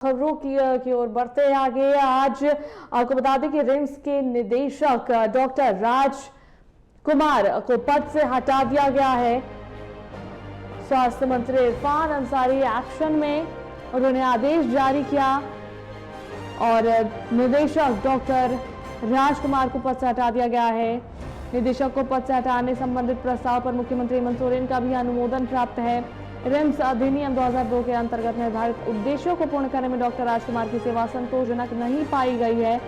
खबरों की ओर बढ़ते हैं आगे। आज आपको बता दें कि रिम्स के निदेशक डॉक्टर राजकुमार को पद से हटा दिया गया है। स्वास्थ्य मंत्री इरफान अंसारी एक्शन में उन्होंने आदेश जारी किया और निदेशक डॉक्टर राजकुमार को पद से हटा दिया गया है। निदेशक को पद से हटाने संबंधित प्रस्ताव पर मुख्यमंत्री हेमंत सोरेन का भी अनुमोदन प्राप्त है। रिम्स अधिनियम 2002 के अंतर्गत निर्धारित उद्देश्यों को पूर्ण करने में डॉक्टर राजकुमार की सेवा संतोषजनक नहीं पाई गई है।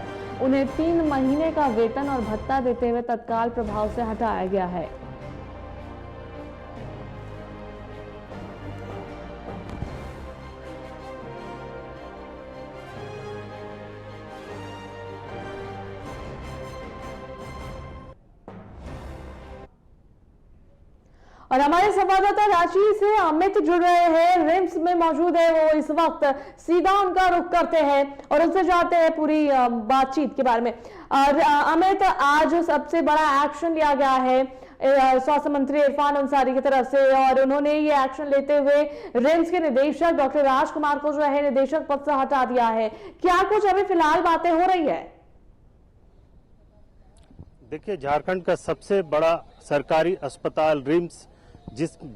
उन्हें 3 महीने का वेतन और भत्ता देते हुए तत्काल प्रभाव से हटाया गया है। और हमारे संवाददाता रांची से अमित जुड़ रहे हैं, रिम्स में मौजूद है। वो इस वक्त सीधा उनका रुख करते हैं और उनसे जानते हैं पूरी बातचीत के बारे में। अमित, आज सबसे बड़ा एक्शन लिया गया है स्वास्थ्य मंत्री इरफान अंसारी की तरफ से और उन्होंने ये एक्शन लेते हुए रिम्स के निदेशक डॉक्टर राजकुमार को जो है निदेशक पद से हटा दिया है। क्या कुछ अभी फिलहाल बातें हो रही है? देखिए, झारखंड का सबसे बड़ा सरकारी अस्पताल रिम्स,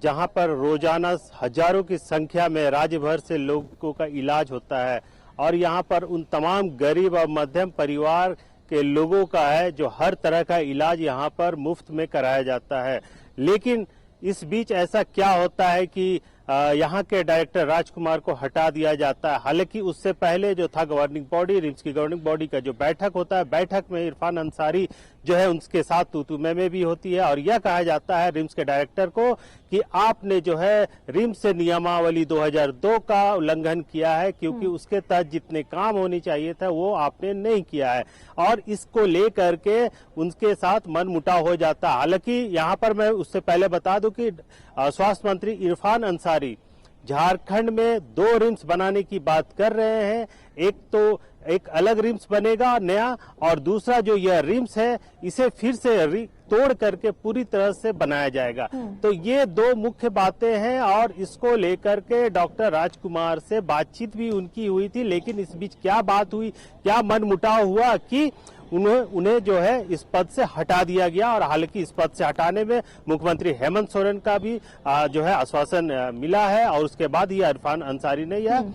जहां पर रोजाना हजारों की संख्या में राज्य भर से लोगों का इलाज होता है और यहां पर उन तमाम गरीब और मध्यम परिवार के लोगों का है जो हर तरह का इलाज यहां पर मुफ्त में कराया जाता है। लेकिन इस बीच ऐसा क्या होता है कि यहाँ के डायरेक्टर राजकुमार को हटा दिया जाता है। हालांकि उससे पहले जो था गवर्निंग बॉडी, रिम्स की गवर्निंग बॉडी का जो बैठक होता है, बैठक में इरफान अंसारी जो है उनके साथ तू मैं भी होती है और यह कहा जाता है रिम्स के डायरेक्टर को कि आपने जो है रिम्स से नियमावली 2002 का उल्लंघन किया है, क्योंकि उसके तहत जितने काम होने चाहिए था वो आपने नहीं किया है और इसको लेकर के उनके साथ मनमुटाव हो जाता है। हालांकि यहाँ पर मैं उससे पहले बता दूं कि स्वास्थ्य मंत्री इरफान अंसारी झारखंड में 2 रिम्स बनाने की बात कर रहे हैं। एक तो एक अलग रिम्स बनेगा नया और दूसरा जो यह रिम्स है इसे फिर से तोड़ करके पूरी तरह से बनाया जाएगा। तो ये 2 मुख्य बातें हैं और इसको लेकर के डॉक्टर राजकुमार से बातचीत भी उनकी हुई थी। लेकिन इस बीच क्या बात हुई, क्या मनमुटाव हुआ कि उन्हें जो है इस पद से हटा दिया गया और हालांकि इस पद से हटाने में मुख्यमंत्री हेमंत सोरेन का भी जो है आश्वासन मिला है और उसके बाद ही इरफान अंसारी ने यह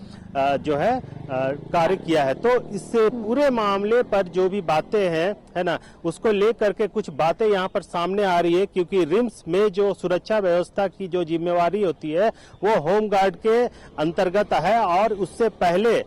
जो है कार्य किया है। तो इससे पूरे मामले पर जो भी बातें हैं है ना, उसको लेकर के कुछ बातें यहाँ पर सामने आ रही है, क्योंकि रिम्स में जो सुरक्षा व्यवस्था की जो जिम्मेवारी होती है वो होमगार्ड के अंतर्गत है और उससे पहले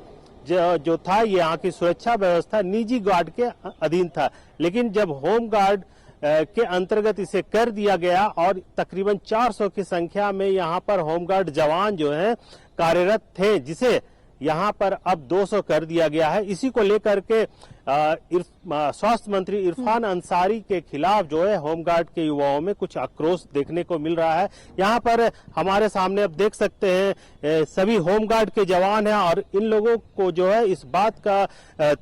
जो था ये यहाँ की सुरक्षा व्यवस्था निजी गार्ड के अधीन था। लेकिन जब होम गार्ड के अंतर्गत इसे कर दिया गया और तकरीबन 400 की संख्या में यहाँ पर होमगार्ड जवान जो हैं कार्यरत थे, जिसे यहाँ पर अब 200 कर दिया गया है। इसी को लेकर के स्वास्थ्य मंत्री इरफान अंसारी के खिलाफ जो है होमगार्ड के युवाओं में कुछ आक्रोश देखने को मिल रहा है। यहाँ पर हमारे सामने अब देख सकते हैं सभी होमगार्ड के जवान हैं और इन लोगों को जो है इस बात का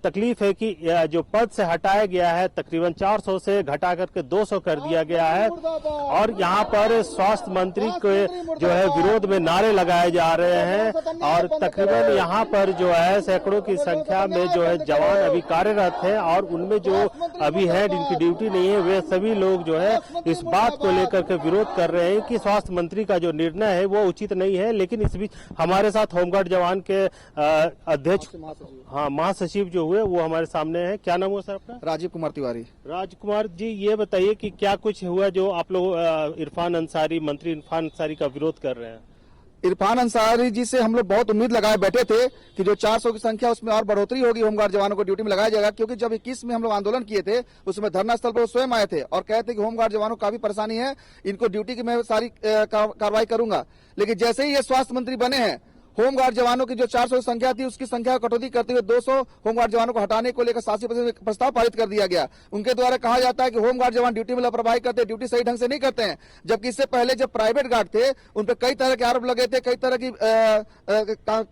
तकलीफ है कि जो पद से हटाया गया है तकरीबन 400 से घटा करके 200 कर दिया गया है और यहाँ पर स्वास्थ्य मंत्री के जो है विरोध में नारे लगाए जा रहे हैं और तकरीबन यहाँ पर जो है सैकड़ों की संख्या में जो है जवान अभी कार्यरत है और उनमें जो अभी है जिनकी ड्यूटी नहीं है वे सभी लोग जो है इस बात को लेकर के विरोध कर रहे हैं कि स्वास्थ्य मंत्री का जो निर्णय है वो उचित नहीं है। लेकिन इस बीच हमारे साथ होमगार्ड जवान के अध्यक्ष महासचिव जो हुए वो हमारे सामने है। क्या नाम हुआ सर आपका? राजीव कुमार तिवारी। राजकुमार जी, ये बताइए कि क्या कुछ हुआ जो आप लोग मंत्री इरफान अंसारी का विरोध कर रहे हैं? इरफान अंसारी जी से हम लोग बहुत उम्मीद लगाए बैठे थे कि जो 400 की संख्या उसमें और बढ़ोतरी होगी, होमगार्ड जवानों को ड्यूटी में लगाया जाएगा, क्योंकि जब 21 में हम लोग आंदोलन किए थे उसमें धरना स्थल पर वो स्वयं आए थे और कहते कि होमगार्ड जवानों को काफी परेशानी है, इनको ड्यूटी की मैं सारी कार्रवाई करूंगा। लेकिन जैसे ही ये स्वास्थ्य मंत्री बने हैं, होमगार्ड जवानों की जो 400 की संख्या थी उसकी संख्या कटौती करते हुए 200 होमगार्ड जवानों को हटाने को लेकर शासी प्रस्ताव पारित कर दिया गया। उनके द्वारा कहा जाता है कि होमगार्ड जवान ड्यूटी में लापरवाही करते हैं, ड्यूटी सही ढंग से नहीं करते हैं, जबकि इससे पहले जब प्राइवेट गार्ड थे उन पर कई तरह के आरोप लगे थे, कई तरह की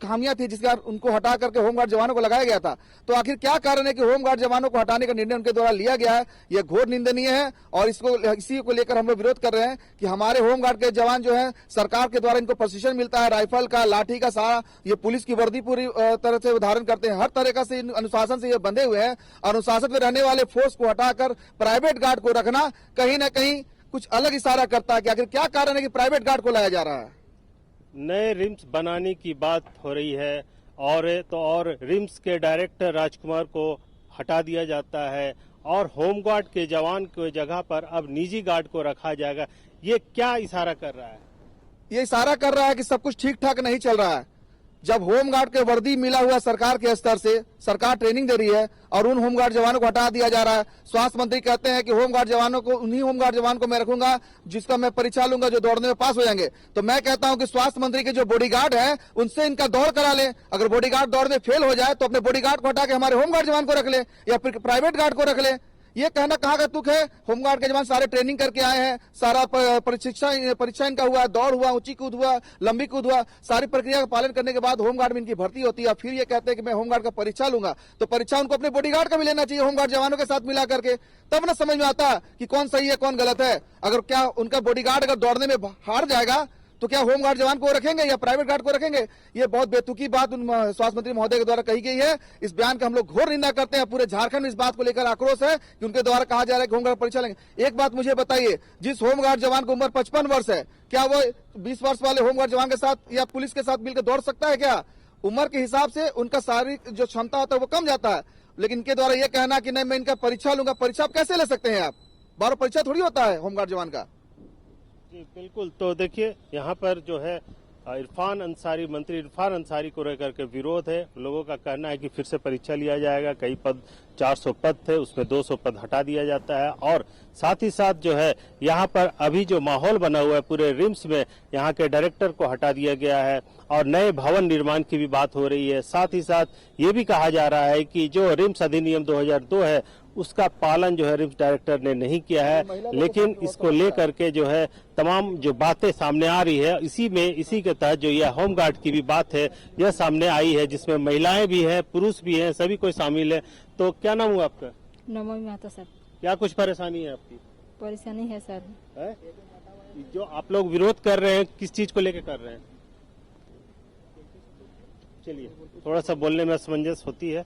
खामियां थी जिसके उनको हटा करके होमगार्ड जवानों को लगाया गया था। तो आखिर क्या कारण है कि होमगार्ड जवानों को हटाने का निर्णय उनके द्वारा लिया गया है? यह घोर निंदनीय है और इसी को लेकर हम लोग विरोध कर रहे हैं कि हमारे होमगार्ड के जवान जो है सरकार के द्वारा इनको प्रशिक्षण मिलता है, राइफल का, लाठी का, सारा ये पुलिस की वर्दी पूरी तरह से धारण करते हैं, हर तरह से अनुशासन से ये बंधे हुए हैं। अनुशासन में रहने वाले फोर्स को हटाकर प्राइवेट गार्ड को रखना कहीं ना कहीं कुछ अलग इशारा करता है कि आखिर क्या कारण है कि प्राइवेट गार्ड को लाया जा रहा है। नए रिम्स बनाने की बात हो रही है और रिम्स के डायरेक्टर राजकुमार को हटा दिया जाता है और होमगार्ड के जवान की जगह पर अब निजी गार्ड को रखा जाएगा। ये क्या इशारा कर रहा है? ये इशारा कर रहा है कि सब कुछ ठीक ठाक नहीं चल रहा है। जब होमगार्ड के वर्दी मिला हुआ सरकार के स्तर से, सरकार ट्रेनिंग दे रही है और उन होमगार्ड जवानों को हटा दिया जा रहा है। स्वास्थ्य मंत्री कहते हैं कि होमगार्ड जवानों को, उन्हीं होमगार्ड जवान को मैं रखूंगा जिसका मैं परीक्षा लूंगा, जो दौड़ने में पास हो जाएंगे। तो मैं कहता हूं कि स्वास्थ्य मंत्री के जो बॉडीगार्ड है उनसे इनका दौड़ करा ले। अगर बॉडीगार्ड दौड़ में फेल हो जाए तो अपने बॉडीगार्ड को हटा के हमारे होमगार्ड जवान को रख ले या फिर प्राइवेट गार्ड को रख ले। ये कहना कहाँ का तुक है? होमगार्ड के जवान सारे ट्रेनिंग करके आए हैं, सारा परीक्षा इनका हुआ, दौड़ हुआ, ऊंची कूद हुआ, लंबी कूद हुआ, सारी प्रक्रिया का पालन करने के बाद होमगार्ड में इनकी भर्ती होती है। फिर ये कहते हैं कि मैं होमगार्ड का परीक्षा लूंगा, तो परीक्षा उनको अपने बॉडीगार्ड का भी लेना चाहिए, होमगार्ड जवानों के साथ मिला करके, तब ना समझ में आता कि कौन सही है कौन गलत है। अगर क्या उनका बॉडीगार्ड अगर दौड़ने में हार जाएगा तो क्या होमगार्ड जवान को रखेंगे या प्राइवेट गार्ड को रखेंगे? ये बहुत बेतुकी बात स्वास्थ्य मंत्री महोदय के द्वारा कही गई है। इस बयान का हम लोग घोर निंदा करते हैं। पूरे झारखंड में इस बात को लेकर आक्रोश है कि उनके द्वारा कहा जा रहा है कि होमगार्ड परीक्षा लेंगे। एक बात मुझे बताइए, जिस होमगार्ड जवान की उम्र 55 वर्ष है, क्या वो 20 वर्ष वाले होमगार्ड जवान के साथ या पुलिस के साथ मिलकर दौड़ सकता है? क्या उम्र के हिसाब से उनका शारीरिक जो क्षमता होता है वो कम जाता है। लेकिन इनके द्वारा यह कहना कि नहीं मैं इनका परीक्षा लूंगा, परीक्षा आप कैसे ले सकते हैं? आप बार परीक्षा थोड़ी होता है होमगार्ड जवान का। जी बिल्कुल। तो देखिए यहाँ पर जो है मंत्री इरफान अंसारी को लेकर के विरोध है। लोगों का कहना है कि फिर से परीक्षा लिया जाएगा। कई पद 400 पद थे, उसमें 200 पद हटा दिया जाता है और साथ ही साथ जो है यहाँ पर अभी जो माहौल बना हुआ है पूरे रिम्स में, यहाँ के डायरेक्टर को हटा दिया गया है और नए भवन निर्माण की भी बात हो रही है। साथ ही साथ ये भी कहा जा रहा है कि जो रिम्स अधिनियम 2002 है उसका पालन जो है रिम्स डायरेक्टर ने नहीं किया है। लेकिन इसको लेकर के जो है तमाम जो बातें सामने आ रही है, इसी के तहत जो यह होमगार्ड की भी बात है यह सामने आई है, जिसमें महिलाएं भी हैं, पुरुष भी हैं, सभी कोई शामिल है। तो क्या नाम हुआ आपका? नमोमी माता सर। क्या कुछ परेशानी है आपकी? परेशानी है सर। है? जो आप लोग विरोध कर रहे हैं किस चीज को लेकर कर रहे हैं? चलिए थोड़ा सा बोलने में असमंजस होती है।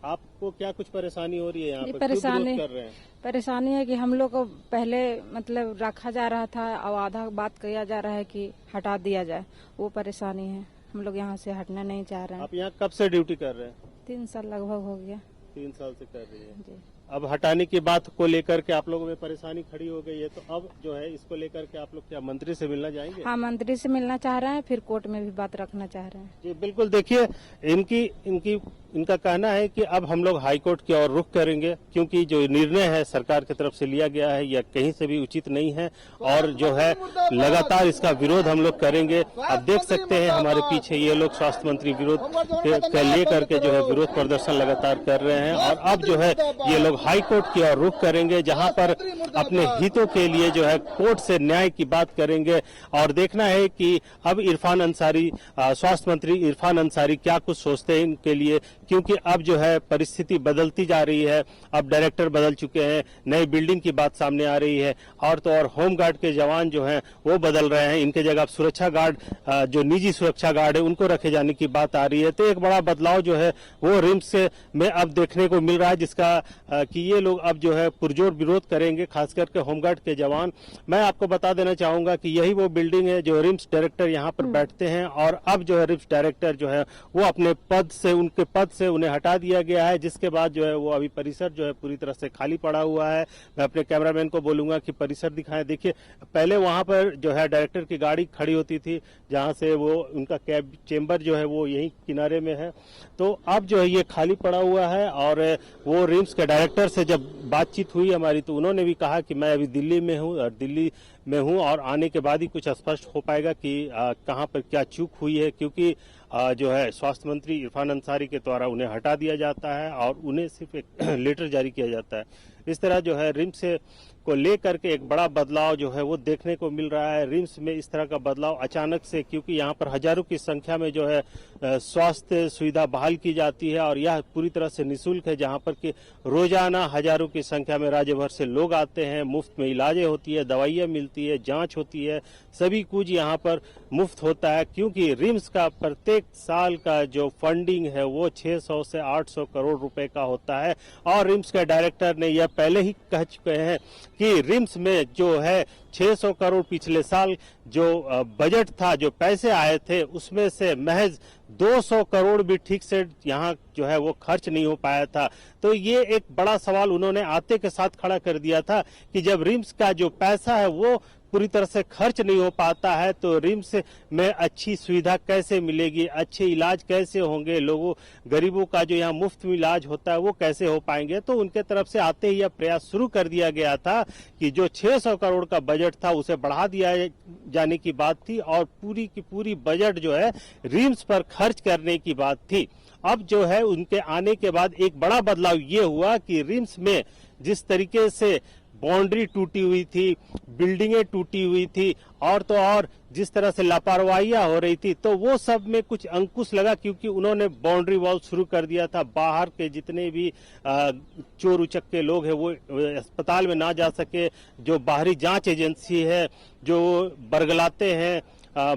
आपको क्या कुछ परेशानी हो रही है यहाँ पर? क्यों विरोध कर रहे हैं? परेशानी है कि हम लोग को पहले मतलब रखा जा रहा था और आधा बात किया जा रहा है कि हटा दिया जाए, वो परेशानी है। हम लोग यहाँ से हटना नहीं चाह रहे हैं। आप यहाँ कब से ड्यूटी कर रहे हैं? 3 साल लगभग हो गया। 3 साल से कर रही है जी। अब हटाने की बात को लेकर के आप लोगों में परेशानी खड़ी हो गई है, तो अब जो है इसको लेकर के आप लोग क्या मंत्री से मिलना चाहेंगे? हाँ, मंत्री से मिलना चाह रहे हैं, फिर कोर्ट में भी बात रखना चाह रहे हैं। जी बिल्कुल। देखिए इनका कहना है कि अब हम लोग हाई कोर्ट की ओर रुख करेंगे, क्योंकि जो निर्णय है सरकार की तरफ से लिया गया है यह कहीं से भी उचित नहीं है और जो है लगातार इसका विरोध हम लोग करेंगे। अब देख सकते हैं हमारे पीछे ये लोग स्वास्थ्य मंत्री विरोध लेकर के जो है विरोध प्रदर्शन लगातार कर रहे हैं और अब जो है ये लोग हाई कोर्ट की ओर रुख करेंगे, जहां पर अपने हितों के लिए जो है कोर्ट से न्याय की बात करेंगे। और देखना है कि अब स्वास्थ्य मंत्री इरफान अंसारी क्या कुछ सोचते हैं इनके लिए, क्योंकि अब जो है परिस्थिति बदलती जा रही है। अब डायरेक्टर बदल चुके हैं, नई बिल्डिंग की बात सामने आ रही है और तो और होमगार्ड के जवान जो हैं वो बदल रहे हैं। इनके जगह सुरक्षा गार्ड, जो निजी सुरक्षा गार्ड है, उनको रखे जाने की बात आ रही है। तो एक बड़ा बदलाव जो है वो रिम्स में अब देखने को मिल रहा है, जिसका कि ये लोग अब जो है पुरजोर विरोध करेंगे, खास करके होमगार्ड के जवान। मैं आपको बता देना चाहूंगा कि यही वो बिल्डिंग है जो रिम्स डायरेक्टर यहाँ पर बैठते हैं और अब जो है रिम्स डायरेक्टर जो है वो अपने उनके पद से उन्हें हटा दिया गया है, जिसके बाद जो है वो अभी परिसर जो है पूरी तरह से खाली पड़ा हुआ है। मैं अपने कैमरामैन को बोलूंगा कि परिसर दिखाएं। देखिए पहले वहां पर जो है डायरेक्टर की गाड़ी खड़ी होती थी, जहां से वो उनका कैब चेंबर जो है वो यही किनारे में है। तो अब जो है ये खाली पड़ा हुआ है और वो रिम्स के डायरेक्टर से जब बातचीत हुई हमारी तो उन्होंने भी कहा कि मैं अभी दिल्ली में हूं और आने के बाद ही कुछ स्पष्ट हो पाएगा कि कहां पर क्या चूक हुई है, क्योंकि जो है स्वास्थ्य मंत्री इरफान अंसारी के द्वारा उन्हें हटा दिया जाता है और उन्हें सिर्फ एक लेटर जारी किया जाता है। इस तरह जो है रिम्स को लेकर के एक बड़ा बदलाव जो है वो देखने को मिल रहा है। रिम्स में इस तरह का बदलाव अचानक से, क्योंकि यहाँ पर हजारों की संख्या में जो है स्वास्थ्य सुविधा बहाल की जाती है और यह पूरी तरह से निःशुल्क है, जहाँ पर कि रोजाना हजारों की संख्या में राज्य भर से लोग आते हैं, मुफ्त में इलाजें होती है, दवाइयाँ मिलती है, जांच होती है, सभी कुछ यहाँ पर मुफ्त होता है। क्योंकि रिम्स का प्रत्येक साल का जो फंडिंग है वो 600 से 800 करोड़ रुपए का होता है और रिम्स के डायरेक्टर ने यह पहले ही कह चुके हैं कि रिम्स में जो है 600 करोड़ पिछले साल जो बजट था, जो पैसे आए थे, उसमें से महज 200 करोड़ भी ठीक से यहाँ जो है वो खर्च नहीं हो पाया था। तो ये एक बड़ा सवाल उन्होंने आते के साथ खड़ा कर दिया था कि जब रिम्स का जो पैसा है वो पूरी तरह से खर्च नहीं हो पाता है तो रिम्स में अच्छी सुविधा कैसे मिलेगी, अच्छे इलाज कैसे होंगे, लोगों गरीबों का जो यहाँ मुफ्त में इलाज होता है वो कैसे हो पाएंगे। तो उनके तरफ से आते ही यह प्रयास शुरू कर दिया गया था कि जो 600 करोड़ का बजट था उसे बढ़ा दिया जाने की बात थी और पूरी की पूरी बजट जो है रिम्स पर खर्च करने की बात थी। अब जो है उनके आने के बाद एक बड़ा बदलाव ये हुआ कि रिम्स में जिस तरीके से बाउंड्री टूटी हुई थी, बिल्डिंगें टूटी हुई थी और तो और जिस तरह से लापरवाहियां हो रही थी, तो वो सब में कुछ अंकुश लगा, क्योंकि उन्होंने बाउंड्री वॉल शुरू कर दिया था। बाहर के जितने भी चोर उचक्के लोग हैं वो अस्पताल में ना जा सके, जो बाहरी जांच एजेंसी है जो बरगलाते हैं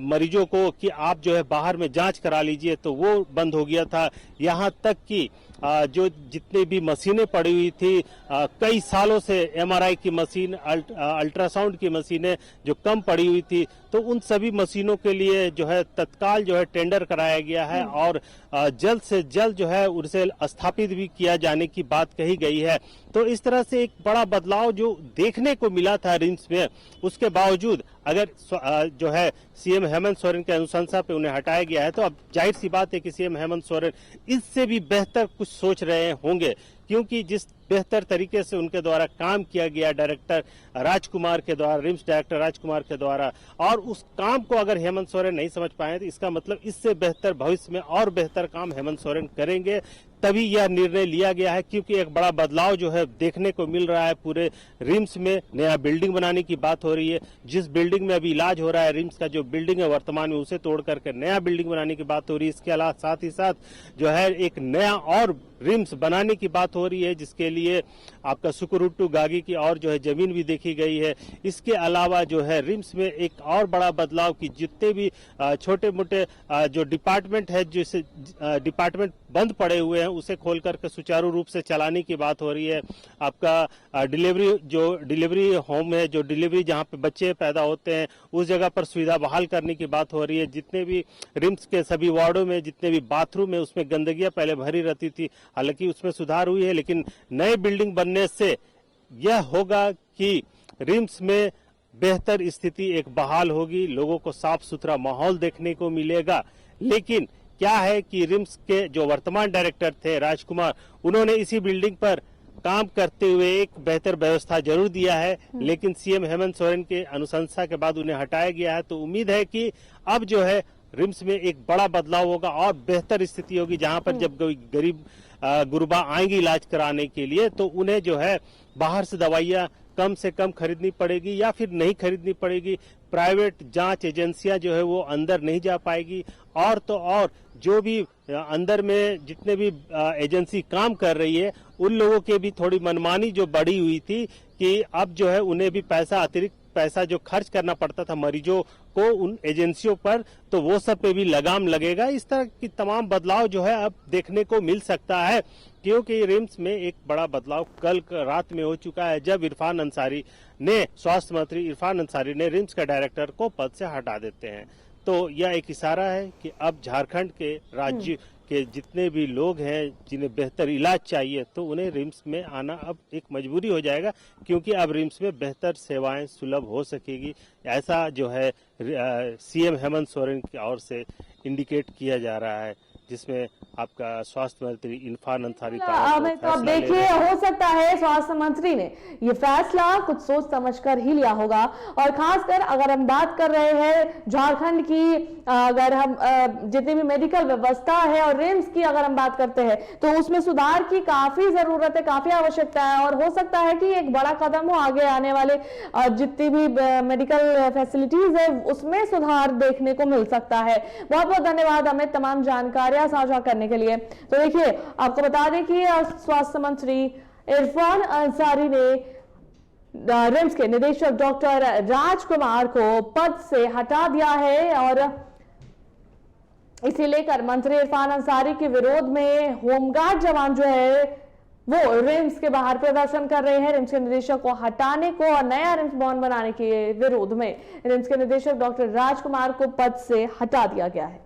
मरीजों को कि आप जो है बाहर में जांच करा लीजिए, तो वो बंद हो गया था। यहाँ तक कि जो जितने भी मशीनें पड़ी हुई थी, कई सालों से एमआरआई की मशीन, अल्ट्रासाउंड की मशीनें जो कम पड़ी हुई थी, तो उन सभी मशीनों के लिए जो है तत्काल जो है टेंडर कराया गया है और जल्द से जल्द जो है उसे स्थापित भी किया जाने की बात कही गई है। तो इस तरह से एक बड़ा बदलाव जो देखने को मिला था रिम्स में, उसके बावजूद अगर जो है सीएम हेमंत सोरेन के अनुशंसा पे उन्हें हटाया गया है, तो अब जाहिर सी बात है कि सीएम हेमंत सोरेन इससे भी बेहतर कुछ सोच रहे होंगे, क्योंकि जिस बेहतर तरीके से उनके द्वारा काम किया गया डायरेक्टर राजकुमार के द्वारा, रिम्स डायरेक्टर राजकुमार के द्वारा, और उस काम को अगर हेमंत सोरेन नहीं समझ पाए तो इसका मतलब इससे बेहतर भविष्य में और बेहतर काम हेमंत सोरेन करेंगे। तभी यह निर्णय लिया गया है, क्योंकि एक बड़ा बदलाव जो है देखने को मिल रहा है। पूरे रिम्स में नया बिल्डिंग बनाने की बात हो रही है। जिस बिल्डिंग में अभी इलाज हो रहा है, रिम्स का जो बिल्डिंग है वर्तमान में, उसे तोड़ करके नया बिल्डिंग बनाने की बात हो रही है। इसके अलावा साथ ही साथ जो है एक नया और रिम्स बनाने की बात हो रही है, जिसके लिए आपका सुकुरुट्टू गागी की और जो है जमीन भी देखी गई है। इसके अलावा जो है रिम्स में एक और बड़ा बदलाव कि जितने भी छोटे मोटे जो डिपार्टमेंट है, जिस डिपार्टमेंट बंद पड़े हुए हैं, उसे खोल करके सुचारू रूप से चलाने की बात हो रही है। आपका डिलीवरी होम है, जो डिलीवरी जहां पे बच्चे पैदा होते हैं, उस जगह पर सुविधा बहाल करने की बात हो रही है। जितने भी रिम्स के सभी वार्डों में जितने भी बाथरूम है, उसमें गंदगियां पहले भरी रहती थी, हालांकि उसमें सुधार हुई है, लेकिन नए बिल्डिंग बनने से यह होगा कि रिम्स में बेहतर स्थिति एक बहाल होगी, लोगों को साफ सुथरा माहौल देखने को मिलेगा। लेकिन क्या है कि रिम्स के जो वर्तमान डायरेक्टर थे राजकुमार, उन्होंने इसी बिल्डिंग पर काम करते हुए एक बेहतर व्यवस्था जरूर दिया है, लेकिन सीएम हेमंत सोरेन के अनुशंसा के बाद उन्हें हटाया गया है। तो उम्मीद है कि अब जो है रिम्स में एक बड़ा बदलाव होगा और बेहतर स्थिति होगी, जहां पर जब गरीब गुरबा आएंगे इलाज कराने के लिए, तो उन्हें जो है बाहर से दवाइयां कम से कम खरीदनी पड़ेगी या फिर नहीं खरीदनी पड़ेगी। प्राइवेट जांच एजेंसियां जो है वो अंदर नहीं जा पाएगी, और तो और जो भी अंदर में जितने भी एजेंसी काम कर रही है, उन लोगों के भी थोड़ी मनमानी जो बढ़ी हुई थी कि अब जो है उन्हें भी अतिरिक्त पैसा जो खर्च करना पड़ता था मरीजों को उन एजेंसियों पर, तो वो सब पे भी लगाम लगेगा। इस तरह की तमाम बदलाव जो है अब देखने को मिल सकता है, क्योंकि रिम्स में एक बड़ा बदलाव कल रात में हो चुका है, जब स्वास्थ्य मंत्री इरफान अंसारी ने रिम्स का डायरेक्टर को पद से हटा देते हैं। तो यह एक इशारा है कि अब झारखंड के राज्य के जितने भी लोग हैं जिन्हें बेहतर इलाज चाहिए, तो उन्हें रिम्स में आना अब एक मजबूरी हो जाएगा, क्योंकि अब रिम्स में बेहतर सेवाएं सुलभ हो सकेगी। ऐसा जो है सीएम हेमंत सोरेन की ओर से इंडिकेट किया जा रहा है। जिसमें आपका स्वास्थ्य मंत्री इरफान अंसारी का हमें तो अब देखिए, हो सकता है स्वास्थ्य मंत्री ने ये फैसला कुछ सोच समझकर ही लिया होगा। और खासकर अगर हम बात कर रहे हैं झारखंड की, अगर हम जितनी भी मेडिकल व्यवस्था है और रिम्स की अगर हम बात करते हैं तो उसमें सुधार की काफी जरूरत है, काफी आवश्यकता है। और हो सकता है कि एक बड़ा कदम हो, आगे आने वाले जितनी भी मेडिकल फैसिलिटीज है उसमें सुधार देखने को मिल सकता है। बहुत बहुत धन्यवाद हमें तमाम जानकारियां साझा करने के लिए। तो देखिए, आपको बता दें कि स्वास्थ्य मंत्री इरफान अंसारी ने रिम्स के निदेशक डॉक्टर राजकुमार को पद से हटा दिया है और इसे लेकर मंत्री इरफान अंसारी के विरोध में होमगार्ड जवान जो है वो रिम्स के बाहर प्रदर्शन कर रहे हैं। रिम्स के निदेशक को हटाने को और नया रिम्स भवन बनाने के विरोध में रिम्स के निदेशक डॉक्टर राजकुमार को पद से हटा दिया गया है।